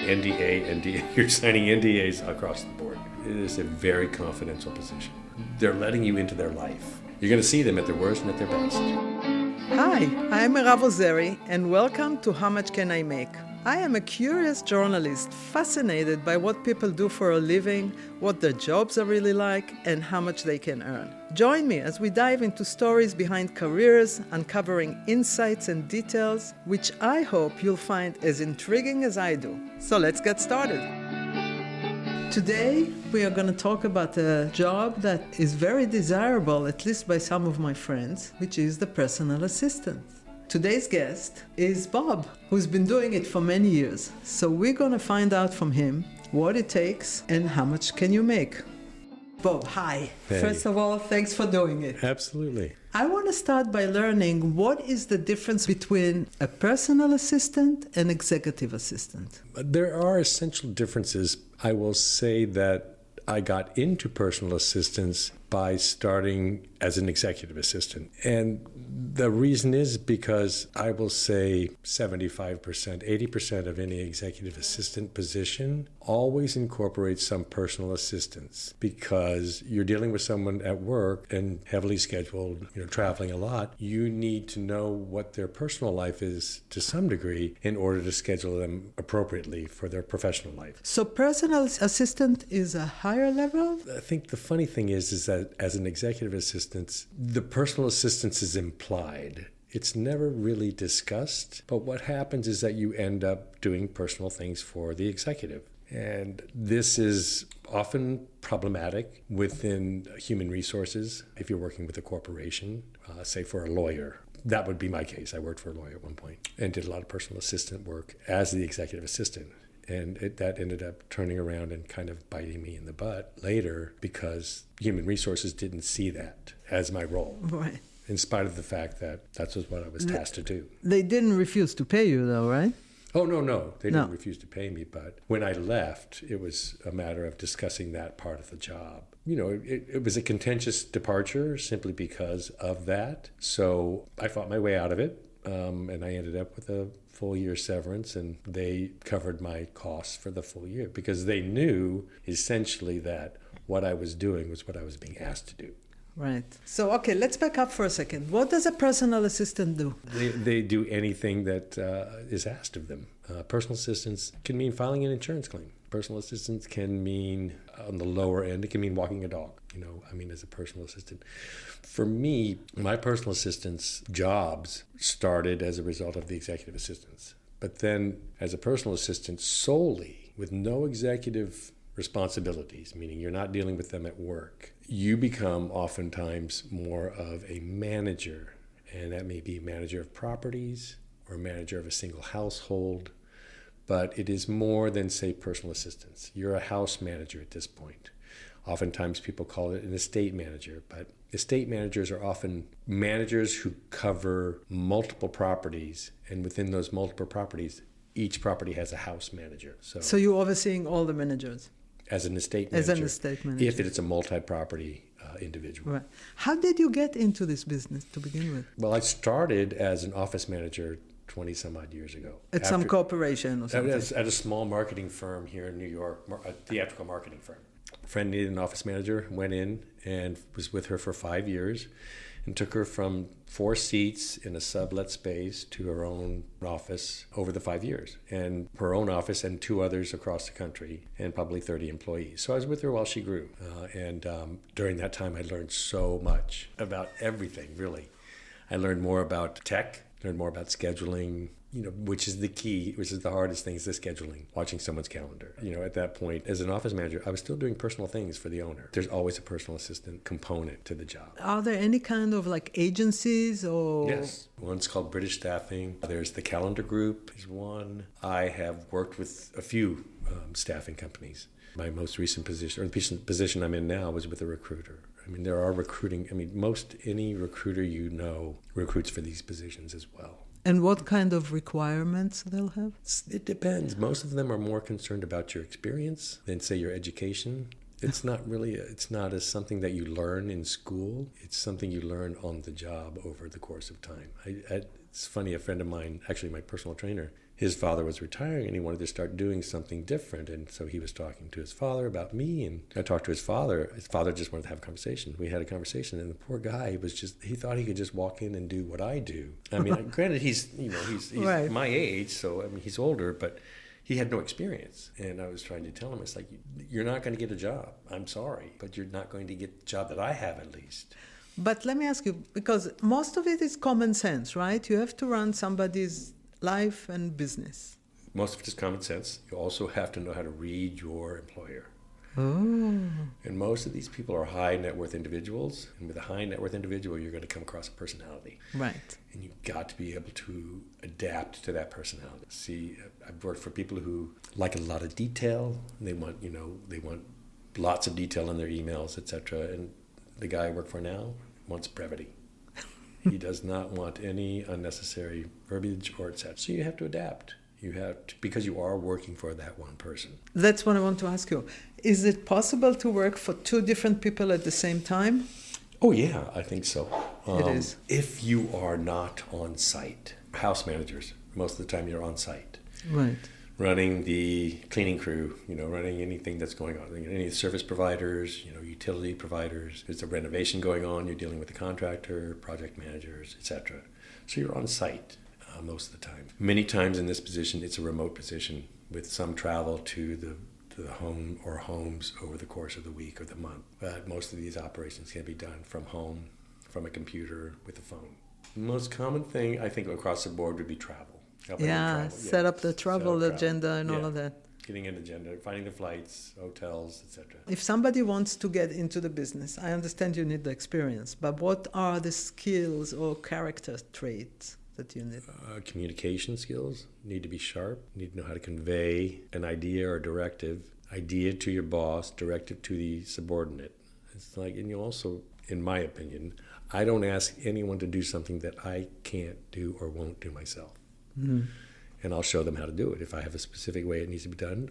NDA, you're signing NDAs across the board. It is a very confidential position. They're letting you into their life. You're going to see them at their worst and at their best. Hi, I'm Rav Zeri, and welcome to How Much Can I Make? I am a curious journalist, fascinated by what people do for a living, what their jobs are really like, and how much they can earn. Join me as we dive into stories behind careers, uncovering insights and details, which I hope you'll find as intriguing as I do. So let's get started. Today, we are going to talk about a job that is very desirable, at least by some of my friends, which is the personal assistant. Today's guest is Bob, who's been doing it for many years. So we're going to find out from him what it takes and how much can you make. Bob, hi. Hey. First of all, thanks for doing it. Absolutely. I want to start by learning what is the difference between a personal assistant and executive assistant. There are essential differences. I will say that I got into personal assistance by starting as an executive assistant. And the reason is because I will say 75%, 80% of any executive assistant position always incorporates some personal assistance because you're dealing with someone at work and heavily scheduled, traveling a lot. You need to know what their personal life is to some degree in order to schedule them appropriately for their professional life. So personal assistant is a higher level? I think the funny thing is that as an executive assistant, the personal assistance is implied. It's never really discussed, but what happens is that you end up doing personal things for the executive. And this is often problematic within human resources if you're working with a corporation, say for a lawyer. That would be my case. I worked for a lawyer at one point and did a lot of personal assistant work as the executive assistant. And that ended up turning around and kind of biting me in the butt later because human resources didn't see that as my role. Right. In spite of the fact that that's what I was tasked to do. They didn't refuse to pay you though, right? Oh, no. They didn't refuse to pay me. But when I left, it was a matter of discussing that part of the job. It was a contentious departure simply because of that. So I fought my way out of it. And I ended up with a full year severance, and they covered my costs for the full year because they knew essentially that what I was doing was what I was being asked to do. Right. So, okay, let's back up for a second. What does a personal assistant do? They do anything that is asked of them. Personal assistance can mean filing an insurance claim. Personal assistance can mean, on the lower end, it can mean walking a dog. As a personal assistant. For me, my personal assistant's jobs started as a result of the executive assistants. But then as a personal assistant solely, with no executive responsibilities, meaning you're not dealing with them at work, you become oftentimes more of a manager. And that may be a manager of properties or a manager of a single household. But it is more than, say, personal assistance. You're a house manager at this point. Oftentimes people call it an estate manager, but estate managers are often managers who cover multiple properties, and within those multiple properties, each property has a house manager. So you're overseeing all the managers? As an estate manager. As an estate manager. If it's a multi-property individual. Right. How did you get into this business to begin with? Well, I started as an office manager 20 some odd years ago. At some corporation or something? At a small marketing firm here in New York, a theatrical marketing firm. A friend needed an office manager, went in and was with her for 5 years and took her from 4 seats in a sublet space to her own office over the 5 years. And her own office and 2 others across the country and probably 30 employees. So I was with her while she grew. And during that time, I learned so much about everything, really. I learned more about tech, learned more about scheduling, which is the key, which is the hardest thing, is the scheduling, watching someone's calendar. At that point, as an office manager, I was still doing personal things for the owner. There's always a personal assistant component to the job. Are there any kind of agencies or? Yes. One's called British Staffing. There's the Calendar Group is one. I have worked with a few staffing companies. My most recent position, or the position I'm in now, was with a recruiter. There are recruiting, most any recruiter recruits for these positions as well. And what kind of requirements they'll have? It depends. Most of them are more concerned about your experience than, say, your education. It's not as something that you learn in school. It's something you learn on the job over the course of time. It's funny, a friend of mine, actually my personal trainer, his father was retiring and he wanted to start doing something different. And so he was talking to his father about me, and I talked to his father. His father just wanted to have a conversation. We had a conversation, and the poor guy he thought he could just walk in and do what I do. I mean, granted, he's Right. my age, so I mean, he's older, but he had no experience. And I was trying to tell him, it's like, you're not going to get a job. I'm sorry, but you're not going to get the job that I have, at least. But let me ask you, because most of it is common sense, right? You have to run somebody's life and business. Most of it is common sense. You also have to know how to read your employer. Oh. And most of these people are high net worth individuals. And with a high net worth individual, you're going to come across a personality. Right. And you've got to be able to adapt to that personality. See, I've worked for people who like a lot of detail. They want lots of detail in their emails, etc. And the guy I work for now wants brevity. He does not want any unnecessary verbiage or etc. So you have to adapt. You have to, because you are working for that one person. That's what I want to ask you. Is it possible to work for two different people at the same time? Oh yeah, I think so. It is. If you are not on site, house managers, most of the time you're on site. Right. Running the cleaning crew, running anything that's going on. Any service providers, utility providers. There's a renovation going on, you're dealing with the contractor, project managers, etc. So you're on site most of the time. Many times in this position, it's a remote position with some travel to the home or homes over the course of the week or the month. But most of these operations can be done from home, from a computer, with a phone. The most common thing, I think, across the board would be travel. Set up the travel agenda and all of that. Getting an agenda, finding the flights, hotels, etc. If somebody wants to get into the business, I understand you need the experience, but what are the skills or character traits that you need? Communication skills need to be sharp. You need to know how to convey an idea or directive, idea to your boss, directive to the subordinate. It's like, and you also, in my opinion, I don't ask anyone to do something that I can't do or won't do myself. Mm-hmm. And I'll show them how to do it. If I have a specific way it needs to be done,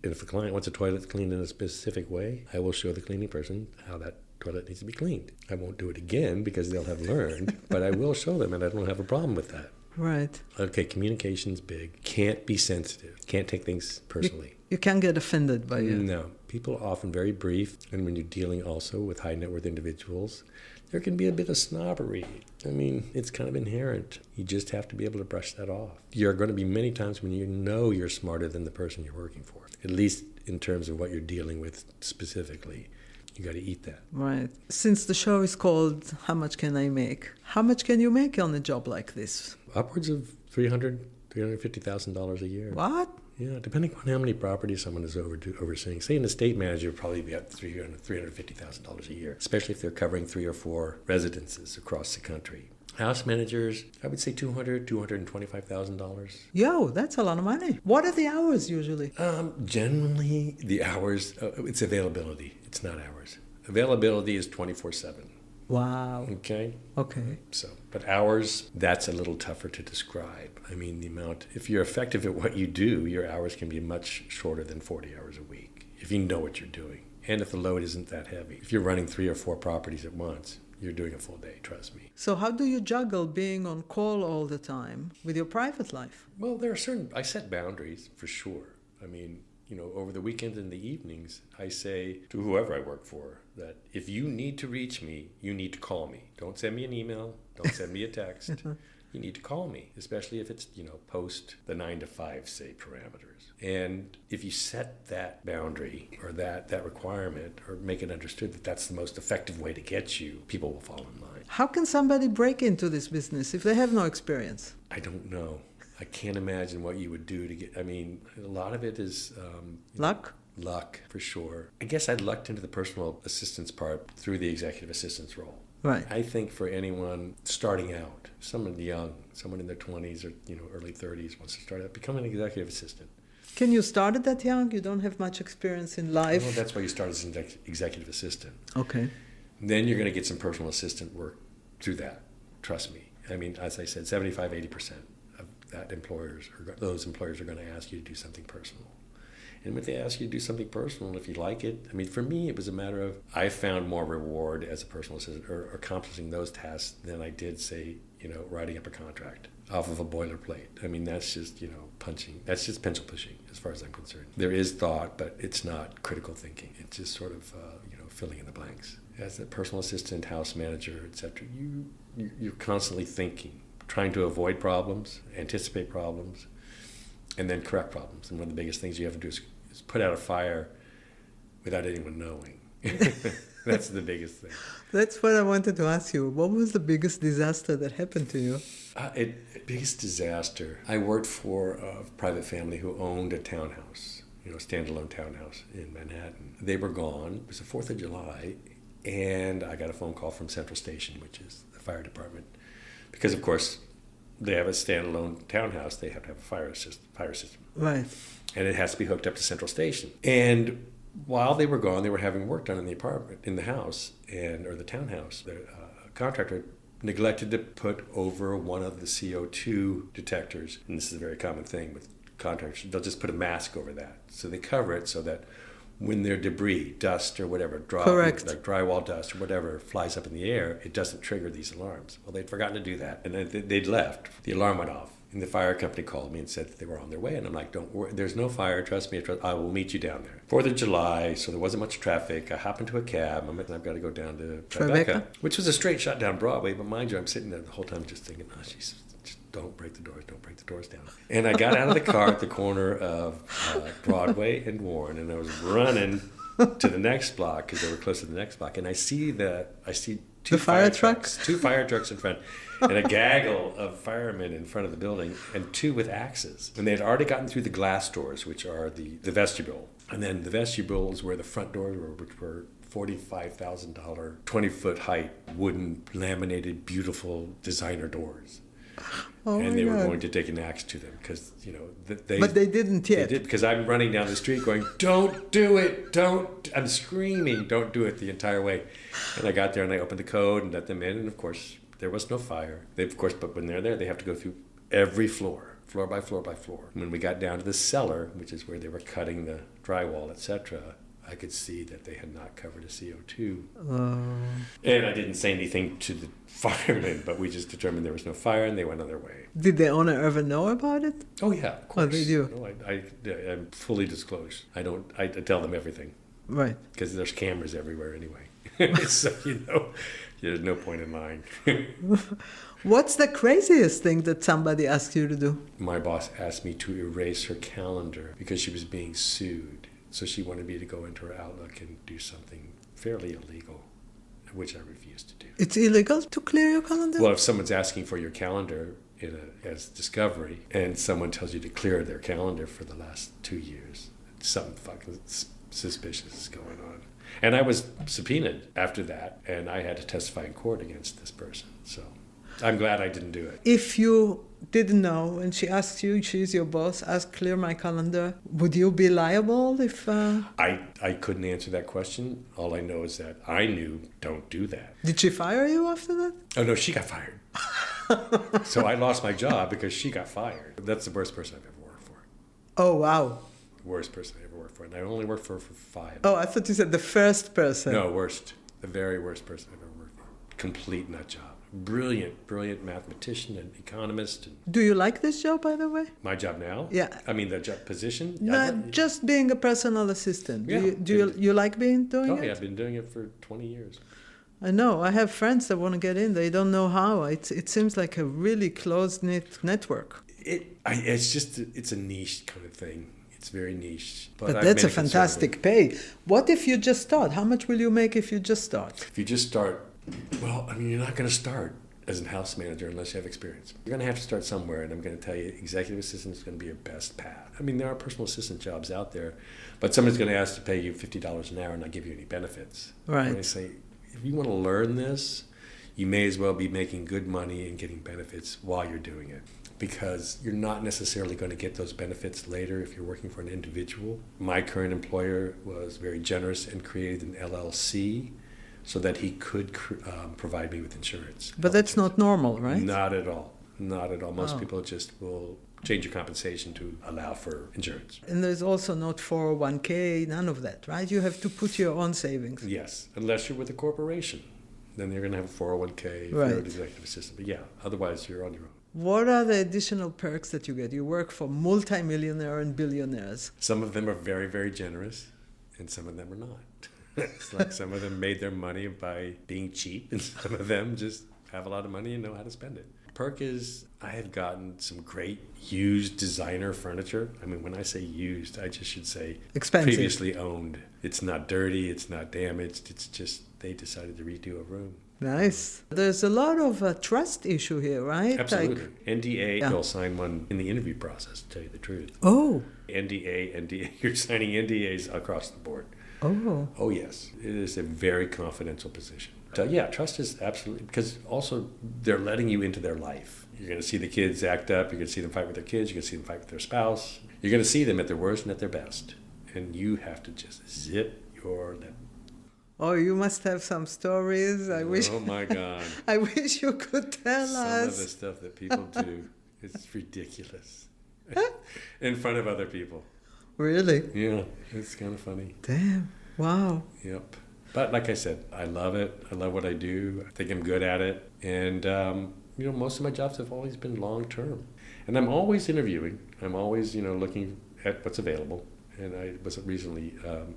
if a client wants a toilet cleaned in a specific way, I will show the cleaning person how that toilet needs to be cleaned. I won't do it again because they'll have learned, but I will show them, and I don't have a problem with that. Right. Okay, communication's big. Can't be sensitive. Can't take things personally. You can't get offended by it. No. People are often very brief, and when you're dealing also with high net worth individuals, there can be a bit of snobbery. I mean, it's kind of inherent. You just have to be able to brush that off. There are going to be many times when you know you're smarter than the person you're working for, at least in terms of what you're dealing with specifically. You got to eat that. Right. Since the show is called How Much Can I Make? How much can you make on a job like this? Upwards of $350,000 a year. What? Yeah, depending on how many properties someone is overseeing. Say an estate manager would probably be at $350,000 a year, especially if they're covering 3 or 4 residences across the country. House managers, I would say $225,000. Yo, that's a lot of money. What are the hours usually? Generally, the hours, it's availability. It's not hours. Availability is 24/7. Wow. Okay? Okay. So, but hours, that's a little tougher to describe. I mean, the amount, if you're effective at what you do, your hours can be much shorter than 40 hours a week, if you know what you're doing. And if the load isn't that heavy. If you're running 3 or 4 properties at once, you're doing a full day, trust me. So how do you juggle being on call all the time with your private life? Well, I set boundaries for sure. I mean, over the weekends and the evenings, I say to whoever I work for that if you need to reach me, you need to call me. Don't send me an email. Don't send me a text. You need to call me, especially if it's, post the 9 to 5, say, parameters. And if you set that boundary or that requirement or make it understood that that's the most effective way to get you, people will fall in line. How can somebody break into this business if they have no experience? I don't know. I can't imagine what you would do to get, a lot of it is... Luck? Luck, for sure. I guess I lucked into the personal assistance part through the executive assistance role. Right. I think for anyone starting out, someone young, someone in their 20s or early 30s wants to start out, become an executive assistant. Can you start at that young? You don't have much experience in life. Well, that's why you start as an executive assistant. Okay. Then you're going to get some personal assistant work through that. Trust me. As I said, 75-80% of those employers are going to ask you to do something personal. And if they ask you to do something personal, if you like it, I mean, for me, it was a matter of I found more reward as a personal assistant or accomplishing those tasks than I did, say, writing up a contract off of a boilerplate. I mean, that's just, punching. That's just pencil pushing as far as I'm concerned. There is thought, but it's not critical thinking. It's just sort of, filling in the blanks. As a personal assistant, house manager, etc., you're constantly thinking, trying to avoid problems, anticipate problems, and then correct problems. And one of the biggest things you have to do is put out a fire without anyone knowing. That's the biggest thing. That's what I wanted to ask you. What was the biggest disaster that happened to you? Biggest disaster. I worked for a private family who owned a townhouse, standalone townhouse in Manhattan. They were gone. It was the 4th of July, and I got a phone call from Central Station, which is the fire department. Because, of course, they have a standalone townhouse. They have to have a fire system. Right. And it has to be hooked up to Central Station. And while they were gone, they were having work done in the apartment, in the house, or the townhouse. The contractor neglected to put over one of the CO2 detectors. And this is a very common thing with contractors. They'll just put a mask over that. So they cover it so that when their debris, dust or whatever, like drywall dust or whatever, flies up in the air, it doesn't trigger these alarms. Well, they'd forgotten to do that. And then they'd left. The alarm went off. And the fire company called me and said that they were on their way. And I'm like, don't worry, there's no fire. Trust me, I will meet you down there. 4th of July, so there wasn't much traffic. I hop into a cab, and I've got to go down to Tribeca, which was a straight shot down Broadway. But mind you, I'm sitting there the whole time just thinking, oh, Jesus, just don't break the doors down. And I got out of the car at the corner of Broadway and Warren, and I was running to the next block because they were close to the next block. And I see two fire trucks in front, and a gaggle of firemen in front of the building, and 2 with axes. And they had already gotten through the glass doors, which are the vestibule. And then the vestibule is where the front doors were, which were $45,000, 20-foot height, wooden, laminated, beautiful designer doors. Oh, and they were going to take an axe to them because, But they didn't yet. They did, because I'm running down the street going, don't do it, I'm screaming, don't do it the entire way. And I got there and I opened the code and let them in, and of course, there was no fire. But when they're there, they have to go through every floor by floor by floor. When we got down to the cellar, which is where they were cutting the drywall, etc., I could see that they had not covered a CO2. And I didn't say anything to the firemen, but we just determined there was no fire, and they went on their way. Did the owner ever know about it? Oh, yeah, of course. Oh, they do? No, I'm fully disclosed. I tell them everything. Right. Because there's cameras everywhere anyway. So, there's no point in lying. What's the craziest thing that somebody asked you to do? My boss asked me to erase her calendar because she was being sued. So she wanted me to go into her Outlook and do something fairly illegal, which I refused to do. It's illegal to clear your calendar? Well, if someone's asking for your calendar as discovery, and someone tells you to clear their calendar for the last 2 years, something fucking suspicious is going on. And I was subpoenaed after that, and I had to testify in court against this person. So I'm glad I didn't do it. If you didn't know and she asks you, she's your boss, clear my calendar, would you be liable if... I couldn't answer that question. All I know is that I knew, don't do that. Did she fire you after that? Oh, no, she got fired. So I lost my job because she got fired. That's the worst person I've ever worked for. Oh, wow. Worst person I ever worked for. And I only worked for her for 5. Oh, I thought you said the first person. No, worst. The very worst person I've ever worked for. Complete nut job. Brilliant mathematician and economist. Do you like this job, by the way? My job now? Yeah. I mean, the job position? Not just being a personal assistant. Yeah. Do you like doing it? Oh, yeah, I've been doing it for 20 years. I know. I have friends that want to get in. They don't know how. It seems like a really close-knit network. It's a niche kind of thing. It's very niche. But that's a fantastic pay. What if you just start? How much will you make if you just start? If you just start, well, I mean, you're not going to start as a house manager unless you have experience. You're going to have to start somewhere, and I'm going to tell you, executive assistant is going to be your best path. I mean, there are personal assistant jobs out there, but somebody's going to ask to pay you $50 an hour and not give you any benefits. Right. And I say, if you want to learn this, you may as well be making good money and getting benefits while you're doing it, because you're not necessarily going to get those benefits later if you're working for an individual. My current employer was very generous and created an LLC so that he could provide me with insurance. But that's not normal, right? Not at all. Not at all. Most people just will change your compensation to allow for insurance. And there's also not 401k, none of that, right? You have to put your own savings. Yes, unless you're with a corporation. Then you're going to have a 401k if you're an executive assistant. But yeah, otherwise you're on your own. What are the additional perks that you get? You work for multimillionaire and billionaires. Some of them are very, very generous, and some of them are not. It's like some of them made their money by being cheap, and some of them just have a lot of money and know how to spend it. Perk is I have gotten some great used designer furniture. I mean, when I say used, I just should say expensive. Previously owned. It's not dirty. It's not damaged. It's just they decided to redo a room. Nice. There's a lot of trust issue here, right? Absolutely. NDA, you'll sign one in the interview process, to tell you the truth. Oh. NDA, you're signing NDAs across the board. Oh. Oh, yes. It is a very confidential position. So, yeah, trust is absolutely, because also they're letting you into their life. You're going to see the kids act up. You're going to see them fight with their kids. You're going to see them fight with their spouse. You're going to see them at their worst and at their best. And you have to just zip your lip. Oh, you must have some stories. I wish. Oh, my God. I wish you could tell us. Some of the stuff that people do is ridiculous. In front of other people. Really? Yeah, it's kind of funny. Damn. Wow. Yep. But like I said, I love it. I love what I do. I think I'm good at it. And, most of my jobs have always been long-term. And I'm always interviewing. I'm always, looking at what's available. And I was recently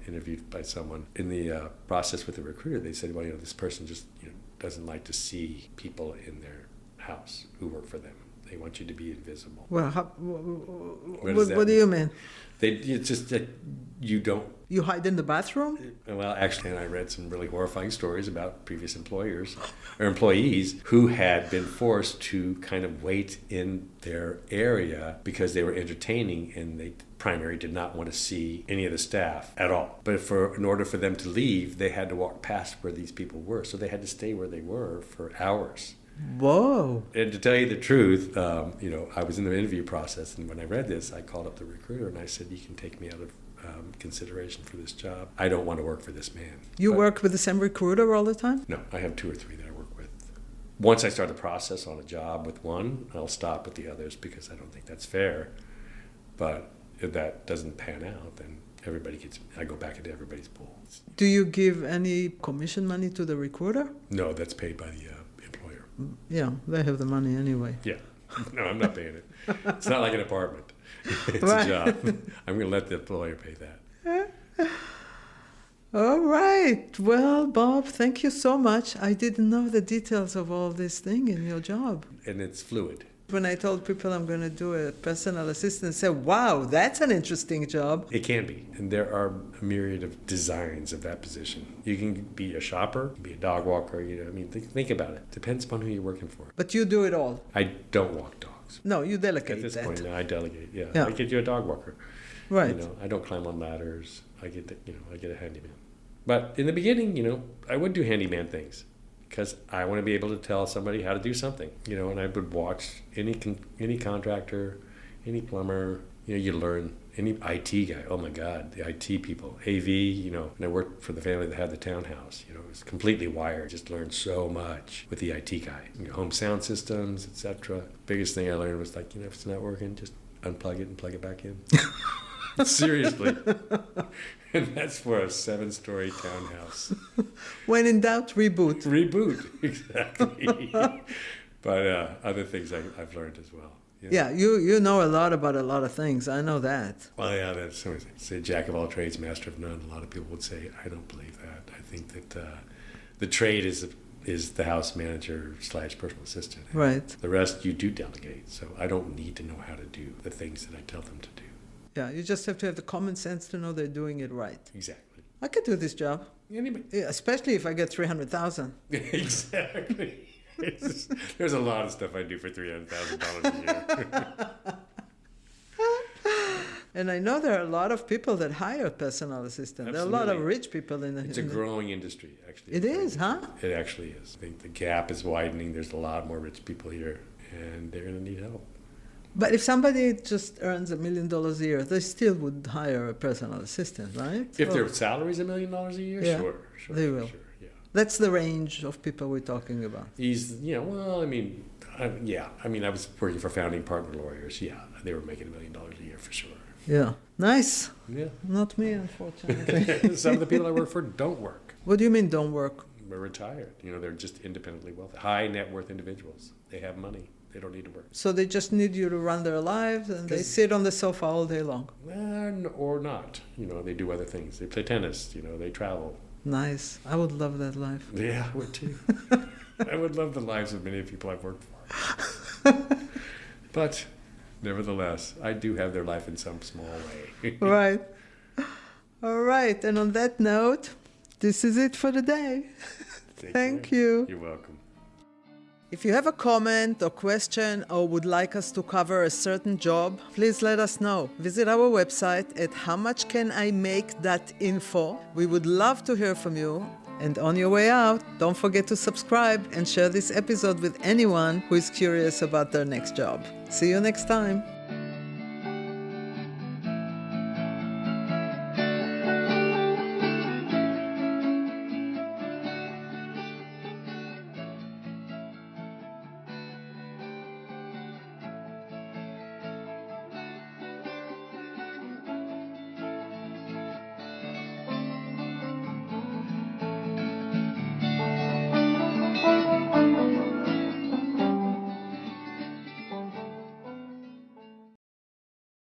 interviewed by someone in the process with the recruiter. They said, well, this person just doesn't like to see people in their house who work for them. They want you to be invisible. Well, what do you mean? It's just that you don't. You hide in the bathroom? Well, actually, and I read some really horrifying stories about previous employers or employees who had been forced to kind of wait in their area because they were entertaining and they primary did not want to see any of the staff at all. But in order for them to leave, they had to walk past where these people were. So they had to stay where they were for hours. Whoa. And to tell you the truth, I was in the interview process, and when I read this, I called up the recruiter and I said, you can take me out of consideration for this job. I don't want to work for this man. You work with the same recruiter all the time? No, I have 2 or 3 that I work with. Once I start the process on a job with one, I'll stop with the others because I don't think that's fair. But if that doesn't pan out, then I go back into everybody's pool. Do you give any commission money to the recruiter? No, that's paid by the employer. Yeah, they have the money anyway. Yeah. No, I'm not paying it. It's not like an apartment. It's a job. I'm going to let the employer pay that. All right. Well, Bob, thank you so much. I didn't know the details of all this thing in your job. And it's fluid. When I told people I'm going to do a personal assistant, they said, wow, that's an interesting job. It can be. And there are a myriad of designs of that position. You can be a shopper, be a dog walker. Think about it. Depends upon who you're working for. But you do it all. I don't walk dogs. No, you delegate At this that. point, I delegate. Yeah. I get you a dog walker. Right. I don't climb on ladders. I get a handyman. But in the beginning, I would do handyman things. Because I want to be able to tell somebody how to do something, and I would watch any contractor, any plumber, you learn, any IT guy. Oh my God, the IT people, AV, and I worked for the family that had the Townhouse, it was completely wired. Just learned so much with the IT guy, home sound systems, etc. Biggest thing I learned was if it's not working, just unplug it and plug it back in. Seriously. And that's for a 7-story townhouse. When in doubt, reboot. Reboot, exactly. But other things I've learned as well. Yeah, you know a lot about a lot of things. I know that. Well, yeah, that's say jack of all trades, master of none. A lot of people would say, I don't believe that. I think that the trade is the house manager / personal assistant. Right. The rest you do delegate. So I don't need to know how to do the things that I tell them to do. Yeah, you just have to have the common sense to know they're doing it right. Exactly. I could do this job. Anybody. Yeah, especially if I get $300,000. Exactly. There's a lot of stuff I do for $300,000 a year. And I know there are a lot of people that hire personal assistants. There are a lot of rich people in the... It's a growing industry, actually. It is, huh? It actually is. I think the gap is widening. There's a lot more rich people here, and they're going to need help. But if somebody just earns $1 million a year, they still would hire a personal assistant, right? If their salary is $1 million a year, yeah, sure. They will. Sure, yeah. That's the range of people we're talking about. I was working for founding partner lawyers, yeah. they were making $1 million a year for sure. Yeah. Nice. Yeah. Not me, unfortunately. Some of the people I work for don't work. What do you mean don't work? They're retired. They're just independently wealthy. High net worth individuals. They have money. They don't need to work. So they just need you to run their lives and they sit on the sofa all day long. Or not. They do other things. They play tennis. They travel. Nice. I would love that life. Yeah, I would too. I would love the lives of many people I've worked for. But nevertheless, I do have their life in some small way. Right. All right. And on that note, this is it for the day. Thank you. You're welcome. If you have a comment or question or would like us to cover a certain job, please let us know. Visit our website at howmuchcanimake.info. We would love to hear from you. And on your way out, don't forget to subscribe and share this episode with anyone who is curious about their next job. See you next time.